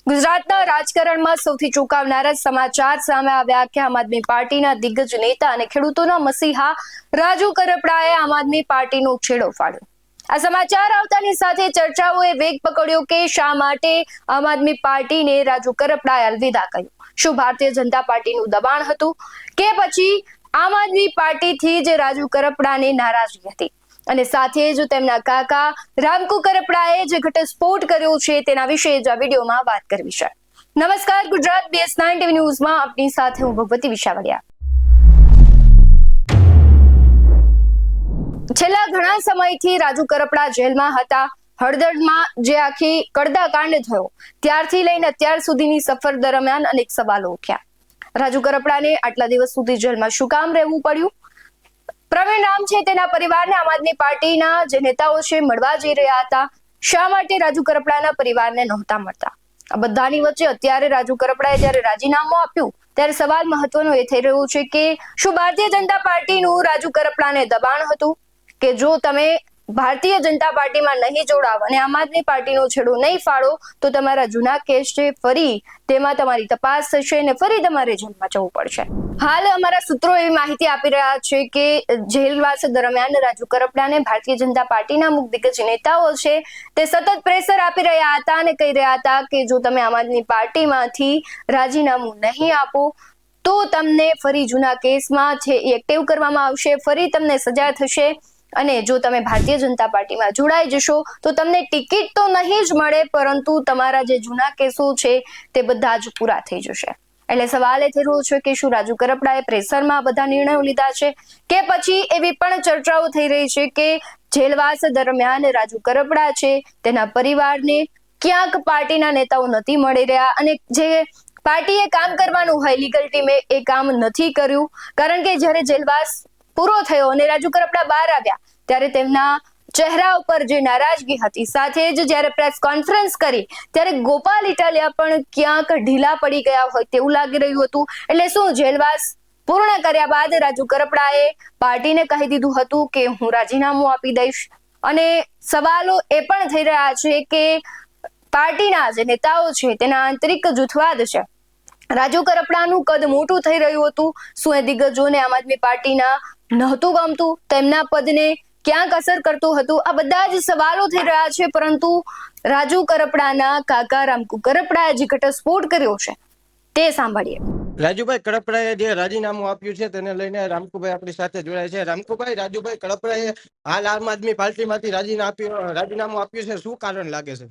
ગુજરાતના રાજકારણમાં સૌથી ચોંકાવનારા સમાચાર સામે આવ્યા કે આમ આદમી પાર્ટીના દિગ્ગજ નેતા અને ખેડૂતોના મસીહા રાજુ કરપડાએ આમ આદમી પાર્ટીનો છેડો ફાડ્યો। આ સમાચાર આવતાની સાથે ચર્ચાઓએ વેગ પકડ્યો કે શા માટે આમ આદમી પાર્ટીને રાજુ કરપડાએ અલવિદા કહ્યું। શું ભારતીય જનતા પાર્ટીનું દબાણ હતું કે પછી આમ આદમી પાર્ટીથી જ રાજુ કરપડાને નારાજગી હતી અને સાથે જ તેમના કાકા રામકુ કરપડાએ જે ઘટસ્ફોટ કર્યો છે તેના વિશે જ આ વિડીયોમાં વાત કરવી છે। નમસ્કાર, ગુજરાત BS9 ટીવી ન્યૂઝમાં આપની સાથે હું ભગવતી વિશાવડિયા। છેલ્લા ઘણા સમયથી રાજુ કરપડા જેલમાં હતા। હળદરમાં જે આખી કડદાકાંડ થયો ત્યારથી લઈને અત્યાર સુધીની સફર દરમિયાન અનેક સવાલો ઉઠ્યા। રાજુ કરપડાને આટલા દિવસ સુધી જેલમાં શું કામ રહેવું પડ્યું? પ્રવીણ રામ છે તેના પરિવારને આમ આદમી પાર્ટીના જે નેતાઓ છે મળવા જઈ રહ્યા હતા, શા માટે રાજુ કરપડાના પરિવારને નહોતા મળતા? આ બધાની વચ્ચે અત્યારે રાજુ કરપડાએ જ્યારે રાજીનામું આપ્યું ત્યારે સવાલ મહત્વનો એ થઈ રહ્યો છે કે શું ભારતીય જનતા પાર્ટીનું રાજુ કરપડાને દબાણ હતું કે જો તમે ભારતીય જનતા પાર્ટીમાં નહીં જોડાવ અને આમ આદમી પાર્ટીનો છેડો નહીં ફાડો તો તમારા જૂના કેસ છે ફરી તેમાં તમારી તપાસ થશે અને ફરી તમારે જેલમાં જવું પડશે। હાલ અમારા સૂત્રો એવી માહિતી આપી રહ્યા છે કે જેલવાસ દરમિયાન રાજુ કરપડાને ભારતીય જનતા પાર્ટીના અમુક દિગ્ગજ નેતાઓ છે તે સતત પ્રેશર આપી રહ્યા હતા અને કહી રહ્યા હતા કે જો તમે આમ આદમી પાર્ટીમાંથી રાજીનામું નહીં આપો તો તમને ફરી જૂના કેસમાં છે એક્ટિવ કરવામાં આવશે, ફરી તમને સજા થશે અને જો તમે ભારતીય જનતા પાર્ટીમાં જોડાઈ જશો તો તમને ટિકિટ તો નહીં જ મળે પરંતુ તમારા જે જૂના કેસો છે તે બધા જ પૂરા થઈ જશે। એટલે સવાલ એ થઈ રહ્યો છે કે શું રાજુ કરપડાએ પ્રેશરમાં બધા નિર્ણયો લીધા છે કે પછી એવી પણ ચર્ચાઓ થઈ રહી છે કે જેલવાસ દરમિયાન રાજુ કરપડા છે તેના પરિવારને ક્યાંક પાર્ટીના નેતાઓ નથી મળી રહ્યા અને જે પાર્ટીએ કામ કરવાનું હોય લીગલ ટીમે એ કામ નથી કર્યું, કારણ કે જ્યારે જેલવાસ પૂરો થયો અને રાજુ કરપડા બહાર આવ્યા ત્યારે તેમના ચહેરા ઉપર જે નારાજગી હતી, સાથે જ જ્યારે પ્રેસ કોન્ફરન્સ કરી ત્યારે ગોપાલ ઇટાલિયા પણ ક્યાંક ઢીલા પડી ગયા હોય તેવું લાગી રહ્યું હતું। એટલે શું જેલવાસ પૂર્ણ કર્યા બાદ રાજુ કરપડાએ પાર્ટીને કહી દીધું હતું કે હું રાજીનામું આપી દઈશ? અને સવાલો એ પણ થઈ રહ્યા છે કે પાર્ટીના જે નેતાઓ છે તેના આંતરિક જૂથવાદ છે, રાજુ કરપડાનું કદ મોટું થઈ રહ્યું હતું, શું એ દિગ્ગજોને આમ આદમી પાર્ટીના નહોતું ગમતું, તેમના પદને ક્યાંક અસર કરતું હતું? આ બધા જ સવાલો થઈ રહ્યા છે, પરંતુ રાજુ કરપડાના કાકા રામકુ કરપડાએ જે ઘટસ્ફોટ કર્યો છે તે સાંભળીએ। રાજુભાઈ કરપડાએ જે રાજીનામું આપ્યું છે તેને લઈને રામકુભાઈ આપણી સાથે જોડાય છે। રામકુભાઈ, રાજુભાઈ કરપડાએ હાલ આમ આદમી પાર્ટીમાંથી રાજીનામું આપ્યું છે, શું કારણ લાગે છે?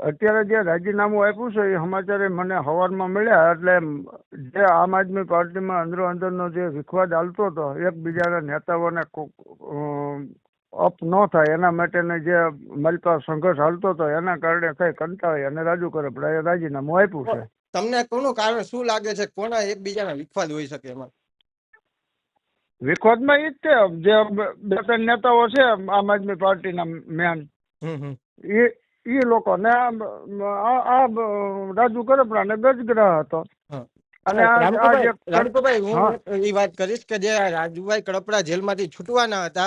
અત્યારે જે રાજીનામું આપ્યું છે એ સમાચાર મને સવારમાં મળ્યા, એટલે જે આમ આદમી પાર્ટીમાં અંદરનો જે વિખવાદ ચાલતો હતો એકબીજાના નેતાઓને અપ ન થાય એના માટેનો જે મળતો સંઘર્ષ ચાલતો હતો એના કારણે કઈ કંટાળી અને રાજુ કરપડાએ રાજીનામું આપ્યું છે। તમને કોનું કારણ શું લાગે છે? કોના એકબીજાના વિખવાદ હોઈ શકે એમાં? વિખવાદમાં એ જ છે જે બે ત્રણ નેતાઓ છે આમ આદમી પાર્ટીના મેન એ લોકો ને આ રાજુ કરપડા ને ગજગ્રહ હતો। અને રામકુભાઈ, હું એ વાત કરીશ કે જે રાજુભાઈ કરપડા જેલમાંથી છૂટવાના હતા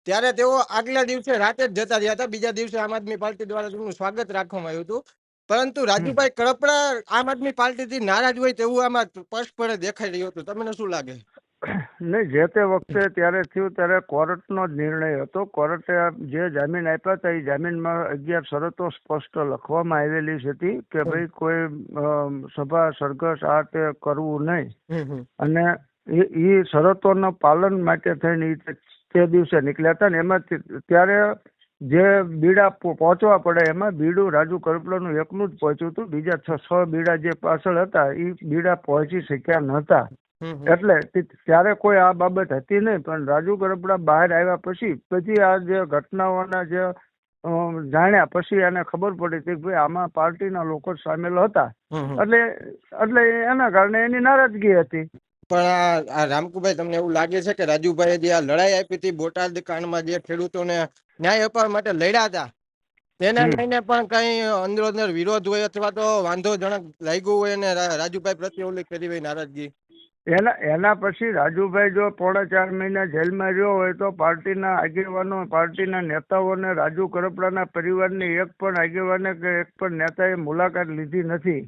ત્યારે તેઓ આગલા દિવસે રાતે જ જતા રહ્યા હતા, બીજા દિવસે આમ આદમી પાર્ટી દ્વારા તેમનું સ્વાગત રાખવામાં આવ્યું હતું, પરંતુ રાજુભાઈ કરપડા આમ આદમી પાર્ટીથી નારાજ હોય તેવું આમાં સ્પષ્ટપણે દેખાઈ રહ્યું હતું, તમને શું લાગે? નહીં, જે તે વખતે ત્યારે થયું ત્યારે કોર્ટનો જ નિર્ણય હતો। કોર્ટે જે જામીન આપ્યા હતા એ જામીનમાં 11 શરતો સ્પષ્ટ લખવામાં આવેલી હતી કે ભાઈ કોઈ સભા સરઘસ આ તે કરવું નહીં, અને એ શરતોના પાલન માટે થઈને તે દિવસે નીકળ્યા હતા ને એમાં ત્યારે જે બીડા પહોંચવા પડે એમાં બીડું રાજુ કરપડાનું એકનું જ પહોંચ્યું હતું, બીજા 6 બીડા જે પાછળ હતા એ બીડા પહોંચી શક્યા નહોતા, એટલે ત્યારે કોઈ આ બાબત હતી નહીં। પણ રાજુ કરપડા બહાર આવ્યા પછી આ જે ઘટનાઓના જે જાણ્યા પછી એને ખબર પડી કે ભાઈ આમાં પાર્ટીના લોકો સામેલ હતા, એટલે એના કારણે એની નારાજગી હતી। પણ આ રામકુભાઈ, તમને એવું લાગે છે કે રાજુભાઈએ જે આ લડાઈ આપી હતી બોટાદ કાંડમાં, જે ખેડૂતોને ન્યાય અપાવવા માટે લડ્યા હતા, તેને લઈને પણ કઈ અંદરો અંદર વિરોધ હોય અથવા તો વાંધોજનક લાગ્યું હોય અને રાજુભાઈ પ્રત્યે ઓલી કરી હોય નારાજગી? એના પછી રાજુભાઈ જો 4.5 મહિના જેલમાં રહ્યો હોય તો પાર્ટીના આગેવાનો, પાર્ટીના નેતાઓને, રાજુ કરપડાના પરિવારની એક પણ આગેવાને કે એક પણ નેતાએ મુલાકાત લીધી નથી.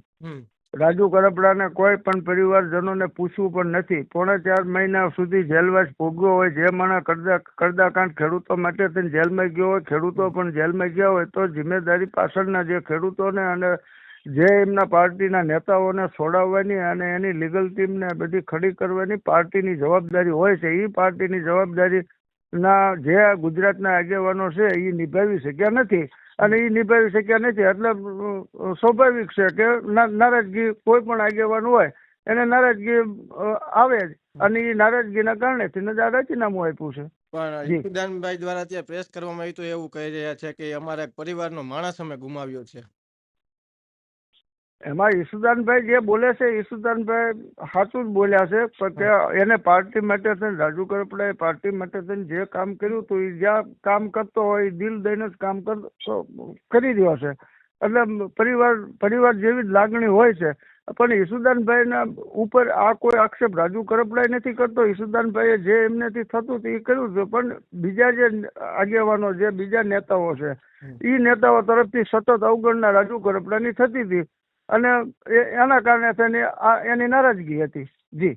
રાજુ કરપડાને કોઈ પણ પરિવારજનોને પૂછવું પણ નથી. 4.5 મહિના સુધી જેલવાસ ભોગવ્યો હોય, જે માણસ કડદાકાંડ ખેડૂતો માટે થઈને જેલમાં ગયો હોય, ખેડૂતો પણ જેલમાં ગયા હોય, તો જિમ્મેદારી પાછળના જે ખેડૂતોને અને જે એમના પાર્ટીના નેતાઓને છોડાવવાની અને એની લીગલ ટીમને બધી ખડી કરવાની પાર્ટીની જવાબદારી હોય છે. એ પાર્ટીની જવાબદારીના જે ગુજરાતના આગેવાનો છે એ નિભાવી શક્યા નથી, અને એ નિભાવી શક્યા નથી એટલે સ્વાભાવિક છે કે નારાજગી કોઈ પણ આગેવાન હોય એને નારાજગી આવે જ, અને એ નારાજગીના કારણે જ આ રાજીનામું આપ્યું છે. પણ ઈસુદાનભાઈ દ્વારા ત્યાં પ્રેસ કરવામાં આવ્યું તો એવું કહી રહ્યા છે કે અમારા પરિવારનો માણસ અમે ગુમાવ્યો છે. એમાં ઈસુદાનભાઈ જે બોલે છે, ઈસુદાનભાઈ સાચું જ બોલ્યા છે, પણ કે એને પાર્ટી માટે થઈને, રાજુ કરપડાએ પાર્ટી માટે થઈને જે કામ કર્યું હતું એ જ્યાં કામ કરતો હોય દિલ દઈને જ કામ કરી રહ્યો છે. એટલે પરિવાર જેવી જ લાગણી હોય છે. પણ ઈસુદાનભાઈના ઉપર આ કોઈ આક્ષેપ રાજુ કરપડાએ નથી કરતો. ઈસુદાનભાઈએ જે એમનેથી થતું હતું એ કર્યું હતું, પણ બીજા જે આગેવાનો, જે બીજા નેતાઓ છે, એ નેતાઓ તરફથી સતત અવગણના રાજુ કરપડાની થતી હતી, અને એના કારણે થઈને એની નારાજગી હતી. જી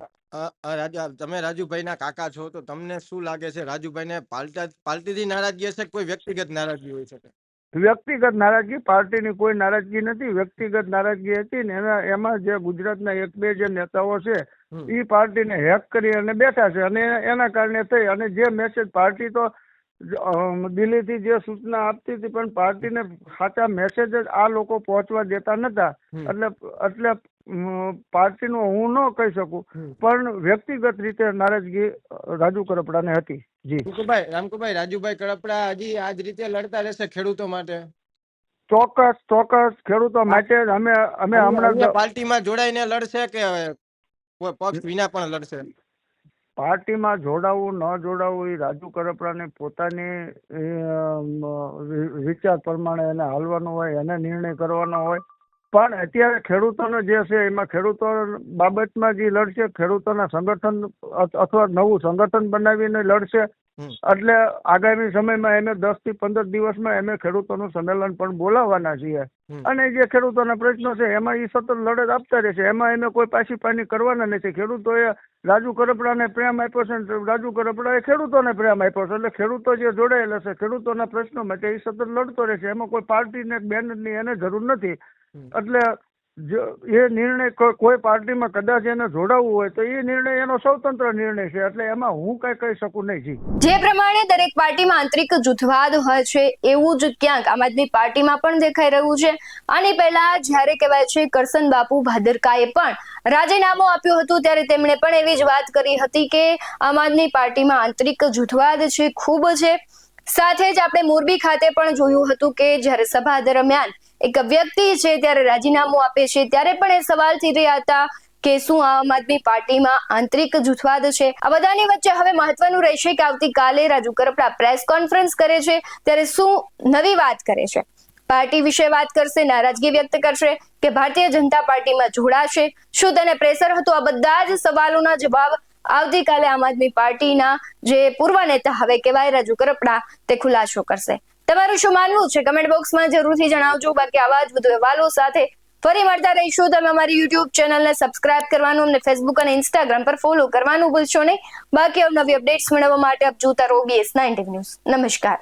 તમે રાજુભાઈના કાકા છો, તો તમને શું લાગે છે રાજુભાઈને પાર્ટીથી નારાજગી હશે, કોઈ વ્યક્તિગત નારાજગી હોઈ શકે? વ્યક્તિગત નારાજગી, પાર્ટીની કોઈ નારાજગી નથી, વ્યક્તિગત નારાજગી હતી ને એમાં જે ગુજરાતના 1-2 જે નેતાઓ છે એ પાર્ટીને હેક કરી અને બેઠા છે, અને એના કારણે થઈ અને જે મેસેજ પાર્ટી તો દિલ્હીથી જે સૂચના આપતી હતી, પણ પાર્ટીને સાચા મેસેજ જ આ લોકો પહોંચવા દેતા નતા. એટલે પાર્ટીનું હું ન કહી શકું, પણ વ્યક્તિગત રીતે નારાજગી રાજુ કરપડાને હતી. જી રામકુભાઈ, રાજુભાઈ કરપડા હજી આ જ રીતે લડતા રહેશે ખેડૂતો માટે? ચોક્કસ ખેડૂતો માટે અમે હમણાં પાર્ટીમાં જોડાઈને લડશે કે કોઈ પક્ષ વિના પણ લડશે? પાર્ટીમાં જોડાવું ન જોડાવું એ રાજુ કરપડાને પોતાની વિચાર પ્રમાણે એને હાલવાનું હોય, એને નિર્ણય કરવાનો હોય. પણ અત્યારે ખેડૂતોનો જે છે એમાં ખેડૂતો બાબતમાં જે લડશે, ખેડૂતોના સંગઠન અથવા નવું સંગઠન બનાવીને લડશે. એટલે આગામી સમયમાં એને 10 થી 15 દિવસમાં અમે ખેડૂતોનું સંમેલન પણ બોલાવવાના છીએ, અને જે ખેડૂતોના પ્રશ્નો છે એમાં એ સતત લડત આપતા રહેશે. એમાં એને કોઈ પાછી કરવાના નથી. ખેડૂતોએ રાજુ કરપડાને પ્રેમ આપ્યો છે, રાજુ કરપડાએ ખેડૂતોને પ્રેમ આપ્યો છે, એટલે ખેડૂતો જે જોડાયેલા છે ખેડૂતોના પ્રશ્નો માટે એ સતત લડતો રહેશે. એમાં કોઈ પાર્ટીને બેનરની એને જરૂર નથી. એટલે એ નિર્ણય કોઈ પાર્ટીમાં કદાચ એને જોડાવવું હોય તો એ નિર્ણય એનો સ્વતંત્ર નિર્ણય છે, એટલે એમાં હું કઈ કહી શકું નહીં. જે પ્રમાણે દરેક પાર્ટીમાં આંતરિક જૂથવાદ હોય છે, એવું જ ક્યાંક આમ આદમી પાર્ટીમાં પણ દેખાઈ રહ્યું છે. આની પહેલા જ્યારે કહેવાય છે કરસન બાપુ ભાદરકાએ પણ રાજીનામું આપ્યું હતું, ત્યારે તેમણે પણ એવી જ વાત કરી હતી કે આમ આદમી પાર્ટીમાં આંતરિક જૂથવાદ છે, ખૂબ છે. સાથે જ આપણે મોરબી ખાતે પણ જોયું હતું કે જ્યારે સભા દરમિયાન એક વ્યક્તિ છે ત્યારે રાજીનામું આપે છે, ત્યારે પણ એ સવાલ થઈ રહ્યા હતા કે શું આમ આદમી પાર્ટીમાં આંતરિક જૂથવાદ છે? આ બધાની વચ્ચે હવે મહત્વનું રહેશે કે આવતીકાલે રાજુ કરપડા પ્રેસ કોન્ફરન્સ કરે છે, ત્યારે શું નવી વાત કરે છે? પાર્ટી વિશે વાત કરશે, નારાજગી વ્યક્ત કરશે કે ભારતીય જનતા પાર્ટીમાં જોડાશે? શું તેને પ્રેશર હતું? આ બધા જ સવાલોના જવાબ આવતીકાલે આમ આદમી પાર્ટીના જે પૂર્વ નેતા હવે કહેવાય રાજુ કરપડા તે ખુલાસો કરશે. તમારું શું માનવું છે કમેન્ટ બોક્સમાં જરૂરથી જણાવજો. બાકી આવા જ વધુ અહેવાલો સાથે ફરી મળતા રહીશું. તમે અમારી યુટ્યુબ ચેનલને સબસ્ક્રાઇબ કરવાનું, અમને ફેસબુક અને ઇન્સ્ટાગ્રામ પર ફોલો કરવાનું ભૂલશો નહીં. બાકી નવી અપડેટ્સ મેળવવા માટે આપ જોતા રહો OBS 19 ન્યૂઝ. નમસ્કાર.